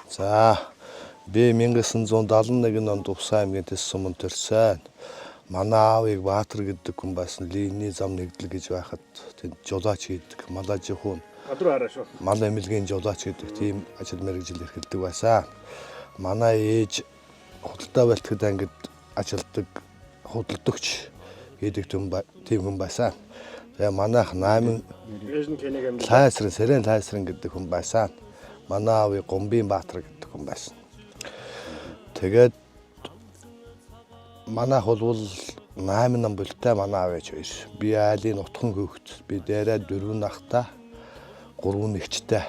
За би 1971 онд Увсан аймгийн Тэс суманд төрсөн. Манай аавыг Баатар гэдэг хүн байсан. Лений зам нэгдэл гэж байхад тэнд жолооч хийдэг. Малажихуун. Гадруу хараа шүү. Мал эмнэлгийн жолооч гэдэг тийм ажил мэргэжил эрхэлдэг байсан. Манай ээж худалдаа бэлтгэд ангид ажилдаг худалдагч гэдэг тийм хүн байсан. Тэгээ манайх 8 Сэрэн Лайсрын гэдэг хүн байсан. Манай аавыг Гомбын Баатар гэдэг хүн байсан. Тэгээд манайх бол 8 нам бүлтэй манай аав ээж хоёр. Би айлын утхан хөвгт. Би дээрээ 4 нахтай 3 нэгчтэй.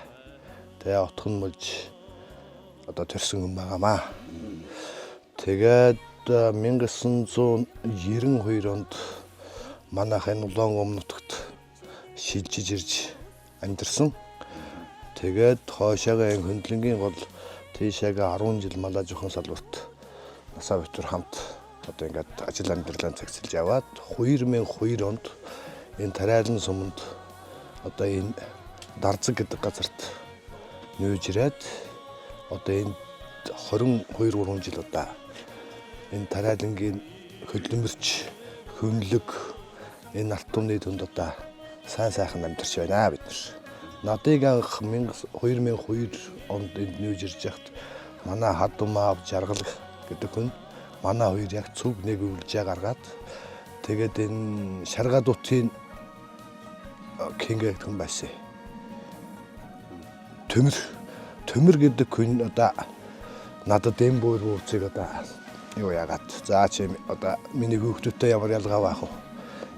Тэгээ утхан мөж одоо төрсөн хүн байгаамаа. Тэгээд 1992 онд манайх энэ улаан өмнөдөгт шилжиж ирж амьдэрсэн. Тэгээд хойшоогоо энэ хөндлөнгийн гол тийшээгээ 10 жил Малажихуун салбарт насаа битүүр хамт одоо ингээд ажил амьдралаа цагсилж яваад 2002 онд энэ Тариалан суманд одоо энэ Дарзаг гэдэг газарт нүүж ирээд одоо энэ 22 жил удаа энэ Тариалангийн хөдөлмөрч хөнлөг энэ арт түмний дүнд одоо сайн сайхан амьдарч байна бид нар. Надыг анх 2002 онд энд нүүж ирж яхад манай хадам аав жаргал гэдэг хүн манай хоёр яг цуг нэг үйлжээ гаргаад тэгээд энэ шаргаа дутын кинг хүн байсан. Төмөр гэдэг хүн одоо надад эм буур ууцыг одоо юу яагаад за чи одоо миний хүүхдүүдтэй ямар ялгаа байх вэ?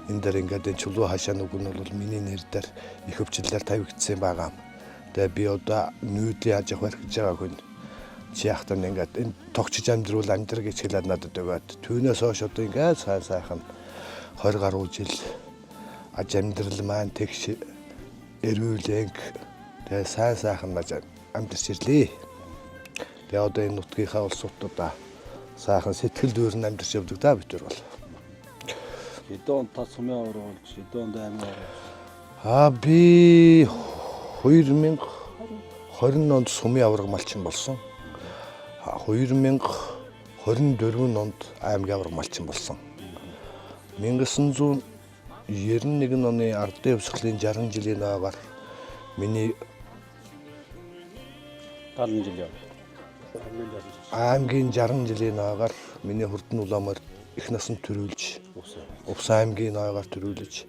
Энэ дээр ингээд энэ чулуу хашаа нүг нь бол миний нэр дээр их өвчлөлээр тавигдсан байгаа. Тэгээ би одоо нүүдлийн аж ахуй гэж байгаа хүн чи яхтаа ингээд энэ тогтчиж амьдруул амьдр гэж хэлээд надад өгөөд түүнээс хойш одоо ингээд сайн сайхан 20 гаруй жил аж амьдрал маань тэгш эрүүлэнг тэгээ сайн сайхан амьдарч ирлээ. Тэгээ одоо энэ нутгийнхаа улсуудаа сайхан сэтгэл дүүрэн амьдарч явдаг да бид нар бол. Эдон та сумын аврагч, эдон аймаг. Би 2020 онд сумын авраг малчин болсон. 2024 онд аймгийн авраг малчин болсон. 1991 оны ардын өвсгөлийн 60 жилийн нойгоор миний 70 жил яв. Аймгийн 60 жилийн нойгоор миний хурдан улаамаар их насанд төрүүлж Увсан аймгийн нойгоор төрүүлж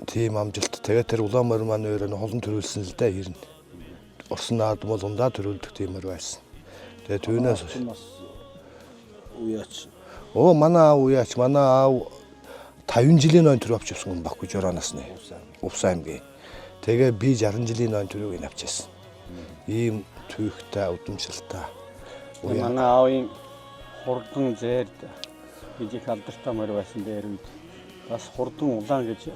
тийм амжилт. Тэгээд тэр улаамаар маань өөрөө холон төрүүлсэн л дээ ирнэ. Орсон наад бол ундаа төрүүлдэг тиймэр байсан. Тэгээд түүнээс уяач. Манай аав уяач манай аав 50 жилийн ноён төр авч явсан юм баггүй жороноос нь. Увсан аймгийн. Тэгээ би 60 жилийн ноён төрийг авчихсан. Ийм түүхтэй удамшилтай. Манай аавын хурдан зээрд гэж их алдартай морь байсан дээр үед бас хурдан улаан гэж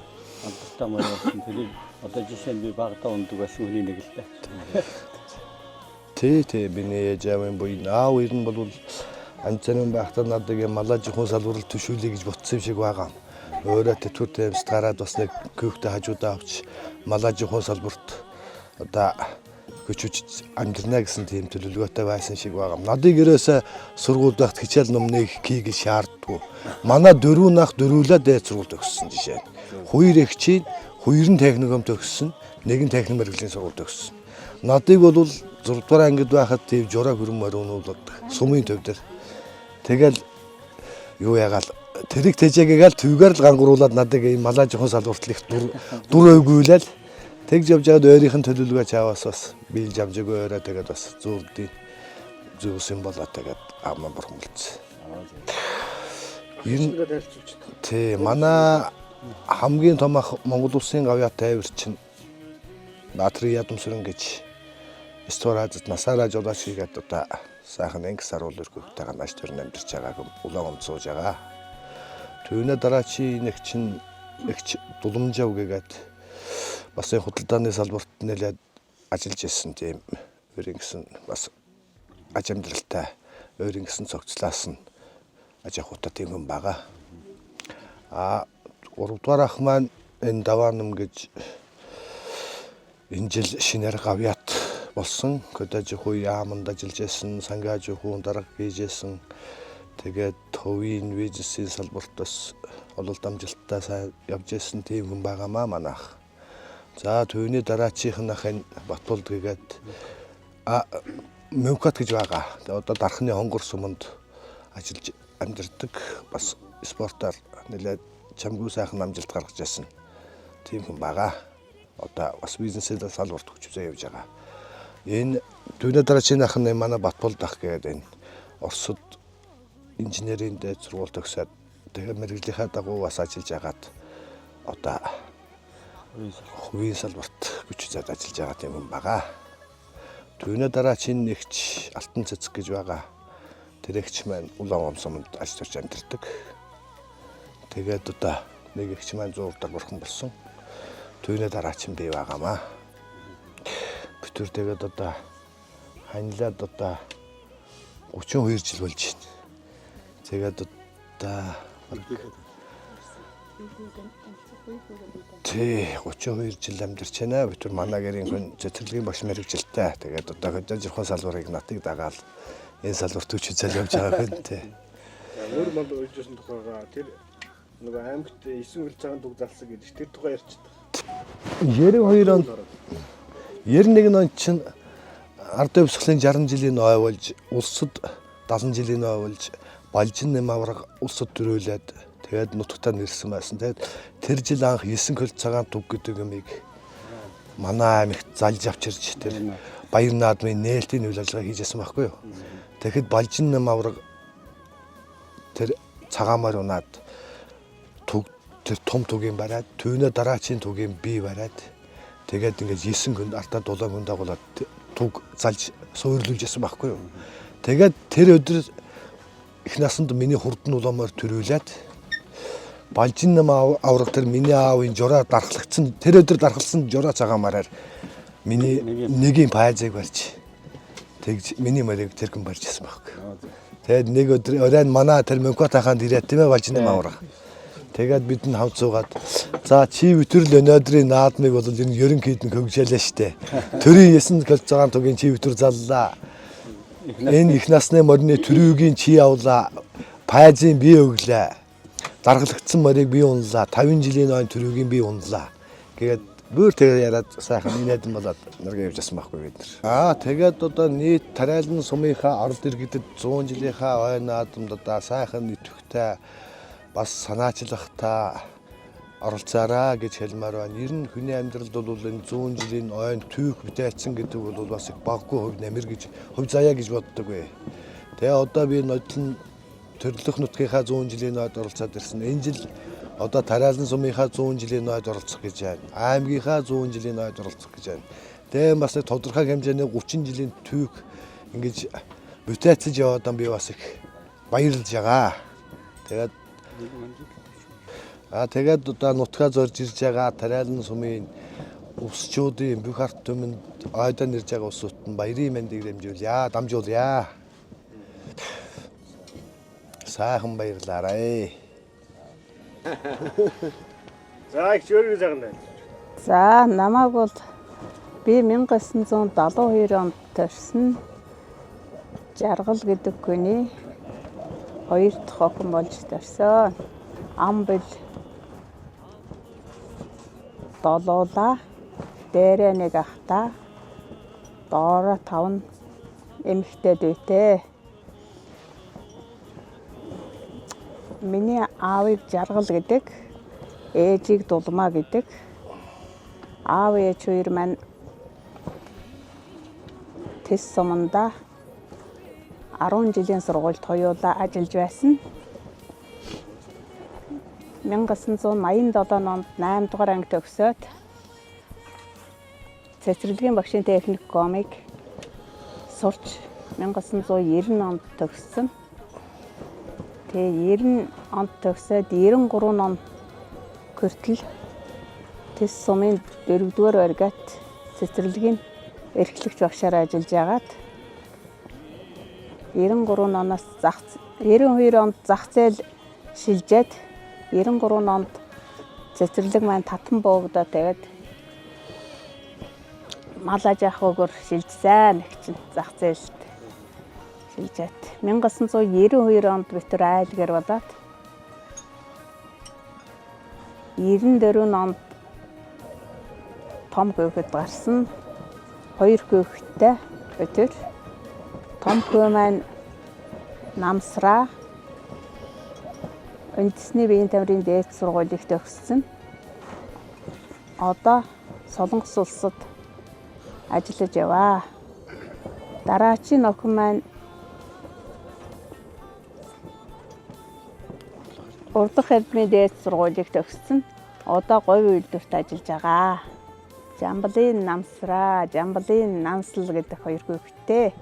алдартай морь байсан. Тэрийг одоо жишээ нь би багада ундаг байсан хүний нэг л дээ. Тэ биний ээж аавын буй аав ер нь бол анцаны байхдаа надад юм Малажихуун салбарт төшүүлээ гэж ботсон юм шиг байгаа. Өөрөө тэтгэвртэй юмс гараад бас нэг көөхтэй хажуудаа авч Малажихуун салбарт одоо көчөж амьдрна гэсэн тийм төлөвлөгөөтэй байсан шиг байгаа. Надыг ерөөсө сургуульд байхад хичээл номныг хийх шаарддаггүй. Манай 4 нах дөрвөлөө дээд сургуульд өгсөн жишээ. 2 эгчийн 2 техникум төгссөн, 1 техник мэргэжлийн сургуульд өгсөн. Надыг бол 6 дугаар ангид байхад тийм жураа хөрөн мөрөөнүүлдэг. Сумын төв дээр. Тэгэл юу ягаал тэрэг тэжээгээл төвгээр л гангууруулад надыг энэ Малажихуун салбарт их дур өгүүлэл тэгж явж байгаад өөрийнх нь төлөвлөгөө чаваас бас биелж амжаагүй өөрөө тэгээд бас зүрдийн зүйлс юм болоо тэгээд аман бурхан болцсон. Тэ манай хамгийн том Монгол улсын гавьяатай авир чинь Баатрын Ядамсүрэн гэж Эстуразд насаараа жолооч хийгээд одоо сайхан англи саруул өргөдтэй ганаж төрн амьдарч байгааг улаан өмд сууж байгаа. Түүнээ дараа чи нэг чин эгч Дуламжав гэгээд бас энэ худалдааны салбарт нэлээд ажиллаж ирсэн тийм өөрийн гэсэн бас аж амьдралтай өөрийн гэсэн цогцлаас нь аж ахуйтай тийм хүн байгаа. 3 дугаар ах маань энэ Даваанам гэж энэ жил шинээр гавьяат болсон. Көдөж хүү яаманд ажиллаж байсан, сангаж хүү дарга хийжсэн. Тэгээд төвийн визсийн салбартаас ололт амжилттай сайн явж ирсэн тийм хүн байгаамаа манайх. За төвний дараачихын ахын Батболд гээд Мөнхбат гэж байгаа. Одоо дархны хонгор суманд ажиллаж амьдардаг. Бас спортоор нэлээд чамгүй сайхан амжилт гаргаж ирсэн. Тийм хүн байгаа. Одоо бас бизнесээр салбарт хүчтэй явж байгаа. Энэ төвний дараачихын ахын манай Батболд ах гээд энэ Оросд инженерийн дээд сургууль төгсөөд тэгээд мэргэжлийнхаа дагуу бас ажиллаж агаад одоо хувийн салбарт хүчтэй ажиллаж байгаа тийм хүн байгаа. Төвний дараагийн нэгч Алтан цэцэг гэж байгаа. Тэрэгч маань Улаан суманд ажиллаж амьдардаг. Тэгээд одоо нэг ихч маань 100 дарбархан болсон. Төвний дараагийн бий байгаамаа. Бүтүр тэгээд одоо ханилаад одоо 32 жил болж байна. Тэгээд одоо 32 жил амьдарч байна. Бүтүр манай гэрийн хүн цэцэрлэгийн багш мэрэгжилтэй. Тэгээд одоо хөдөлгөөн салбарыг натыг дагаал энэ салбарт хүчтэй явж байгаа хүн тий. Өөр манд үйлжсэн тухайга тэр нөгөө аймагт 9 хөл цагаан дүг залсан гэдэг тэр тухай ярьчихдаг. 92 онд 91 онд чинь ард өвсглийн 60 жилийн ой болж улсад 70 жилийн ой болж Балжин нэм авраг улсад төрүүлээд тэгээд нутагтаа нэрсэн байсан. Тэгээд тэр жил анх 9 хөл цагаан дүг гэдэг юмыг манай аймагт залж авчирч тэр баяр наадмын нээлтийн үйл ажиллагаа хийжсэн байхгүй юу. Тэгэхэд Балжин нэм авраг тэр цагаамаар унаад тэр том түгийн бариад төвнөө дараачийн түгийн бий бариад тэгээд ингээд 9 хүнд артаа дулаан хүн дагуулад түг залж суурлуулжсэн байхгүй юу. Тэгээд тэр өдөр их насанд миний хурдан улаамаар төрүүлээд Балжин нэм авраг тэр миний аавын жураа дархлагдсан тэр өдөр дархалсан жураа цагаамаараар миний нэгийн пайзыг барьж тэгж миний морийг тэр хүн барьж ирсэн байхгүй. Тэгээд нэг өдөр оройн манай тэр Мөнхбат хаанд ирээд тийм ээ Балжин нэм авраг. Тэгээд бид нь хавц суугаад за чи витрэл өнөөдрийн наадмыг бол энэ ерөнхийд нь хөгжөөлөө штэ. Төрийн 9 хөл цагаан тугийн чи витр заллаа. Энэ их насны морины төрүүгийн чи явлаа. Пайзын бие өглөө. Даргалагдсан морийг бие унлаа. 50 жилийн ой төрүүгийн бие унлаа. Тэгээд бүр тэгээд яриад сайхан инээдэн болоод наргаа явж асан байхгүй бид нар. Тэгээд одоо нийт Тарайлан сумынхаа ард иргэдэд 100 жилийнхаа ой наадамд одоо сайхан идэвхтэй бас санаачлахтаа оролцоорой гэж хэлмээр байна. Ер нь хүний амьдралд бол энэ 100 жилийн ойн түүх бүтээсэн гэдэг бол бас их баггүй хөв намэр гэж хөв заяа гэж боддог бай. Тэгээ одоо би нодлон төрлөх нутгийнхаа 100 жилийн ойд оролцоод ирсэн. Энэ жил одоо Тарайлан сумынхаа 100 жилийн ойд оролцох гэж байна. Аймгийнхаа 100 жилийн ойд оролцох гэж байна. Тэгээ бас тодорхой хэмжээний 30 жилийн түүх ингэж бүтээцэж яваад би бас их баярлж байгаа. Тэгээд одоо нутгаа зорж ирж байгаа Тарайлан сумын өвсчүүдийн бүх ард түмэнд ойдоо нэрж байгаа усууд нь баярын мэндийг дамжуулъя. Сайхан баярлаарай. За их чөөргөө загнаа. За намайг бол би 1972 онд төрсөн Жаргал гэдэг хүний 2 дахь охин болж төрсөн. Ам бил долоола дээрээ нэг ахта доороо 5 эмэгтэй дүйтэй. Миний аавыг Жаргал гэдэг, ээжийг Дулмаа гэдэг. Аав ээж хоёр маань Тэс суманда 10 жилийн сургуульд хоёулаа ажиллаж байсан. 1987 онд 8 дугаар анги төгсөөд цэцэрлэгийн багшийн техникумыг сурч 1990 онд төгссөн. Тэгээ 90 онд төгсөөд 93 он хүртэл Тэс сумын 4-р оргиат цэцэрлэгийн эрхлэгч багшаар ажиллаж агаад 92 онд зах зээл шилжээд 93 онд цэцэрлэг маань татан буугдаад тэгээд мал аж ахуйгоор шилжсэн нэг чинь зах зээлд шилжээд 1992 онд битүүр айлгаар болоод 94 онд том гүйхэд гарсан 2 гүйхтэй битүүр том гүй маань намсраа үндэсний биеийн тамирын дээд сургуулийг төгссөн. Одоо Солонгос улсад ажиллаж яваа. Дараачийн охин маань урд дахь хэлбэрийн дээд сургуулийг төгссөн. Одоо говь үйлдвэрт ажиллаж байгаа. Жамблын намсраа, жамблын намсал гэдэг 2 гүйхтэй.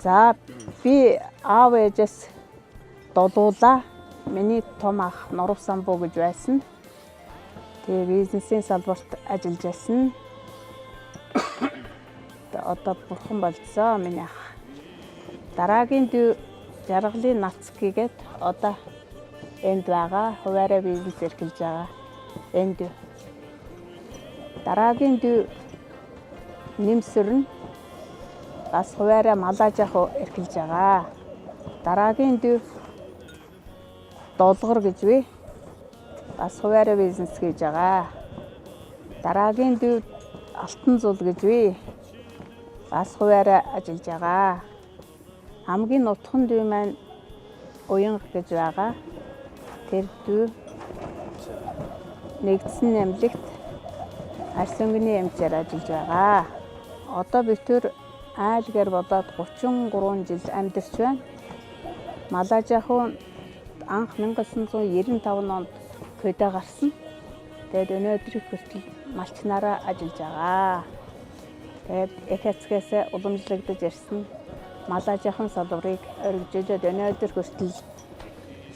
За би аав ээжээс дулуулаа. Миний том ах Нурав Самбуу гэж байсан. Тэгээ бизнесийн салбарт ажиллаж байсан. Одоо бурхан болцсон миний ах. Дараагийн дүү Жаргалын Нацкигээд одоо энд байгаа. Хуваарай бизнес эрхэлж байгаа. Энд дүү. Дараагийн дүү Нэмсэрн бас хуваарай мал аж ахуй эрхэлж байгаа. Дараагийн дүү Долгор гэж вэ. Бас хуваарай бизнес хийж байгаа. Дараагийн дүү Алтан зул гэж вэ. Бас хуваарай ажиллаж байгаа. Хамгийн нутхан дүү маань Уянга гэж байгаа. Тэр дүү нэгдсэн нэмлэгт арс өнгөний эмчээр ажиллаж байгаа. Одоо битүүр айлгаар болоод 33 жил амьдарч байна. Мал аж ахуй анх 1995 онд көдөө гарсан. Тэгээд өнөөдрийг хүртэл малчнараа ажиллаж байгаа. Тэгээд ЭКЦ-ээс уламжлагдаж ирсэн мал аж ахуйн салбарыг өргөжөөд өнөөдөр хүртэл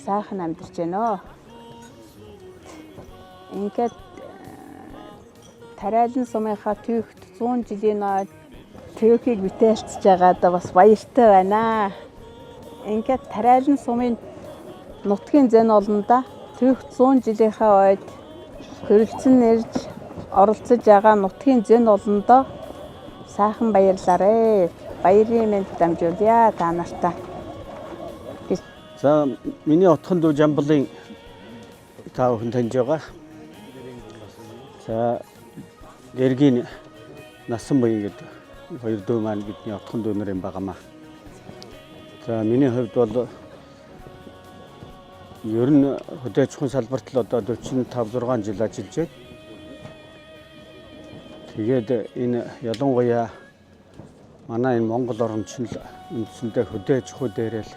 сайхан амьдарч байна. Ингээд Тариалан сумынхаа түүхт 100 жилийн ойд түүхийг бүтээлцэж байгаадаа бас баяртай байна. Ингээд Тариалан сумын нутгийн зэн олонда түүхт 100 жилийнхаа ойд хөрөлцөн нэрж оролцож байгаа нутгийн зэн олондоо сайхан баярлаарэ. Баярын мэнд дамжуулъя та нартай. За миний отхон дүү Жамблын та бүхэн таньж байгаа. За Гэргийн Насан буян гэдэг 2 дүү маань бидний отхон дүү нар юм байгаамаа. За миний хувьд бол ер нь хөдөө аж ахуйн салбарт л одоо 45-6 жил ажиллаж байна. Тэгээд энэ ялангуяа манай энэ Монгол орнд ч л үндсэндээ хөдөө аж ахуй дээрээ л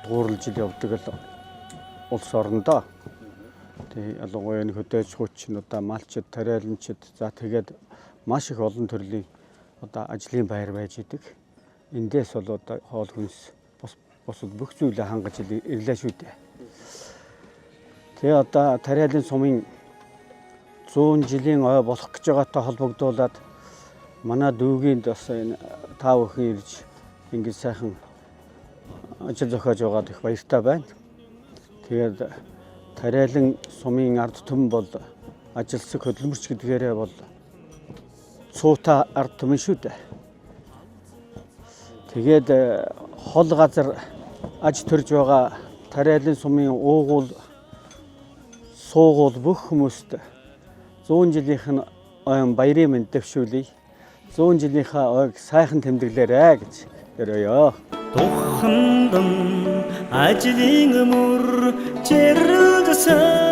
дуурлж явдаг л улс орондоо. Тэгээ ялангуяа энэ хөдөө аж ахуйч нь одоо малчид, тариаланчид за тэгээд маш их олон төрлийн одоо ажлын байр байж идэг. Эндээс бол одоо хоол хүнс бусад бүх зүйлээ хангаж ирлээ шүү дээ. Тэгээ одоо Тариалан сумын 100 жилийн ой болох гэж байгаатай холбогдуулаад манай дүүгийнд бас энэ та бүхэн ирж ингэж сайхан ажил зохиож байгаад их баяртай байна. Тэгээд Тариалан сумын ард түмэн бол ажилсаг хөдөлмөрч гэдгээрээ бол цуута ард түмэн шүү дээ. Тэгээд хол газар аж төрж байгаа Тариалан сумын уугуул суугуул бүх хүмүүст 100 жилийнх нь баярын мэнд дэвшүүлье. 100 жилийнхаа ойг сайхан тэмдэглээрэй гэж өрөөё. Тухандан ажлын мөр чирлсэн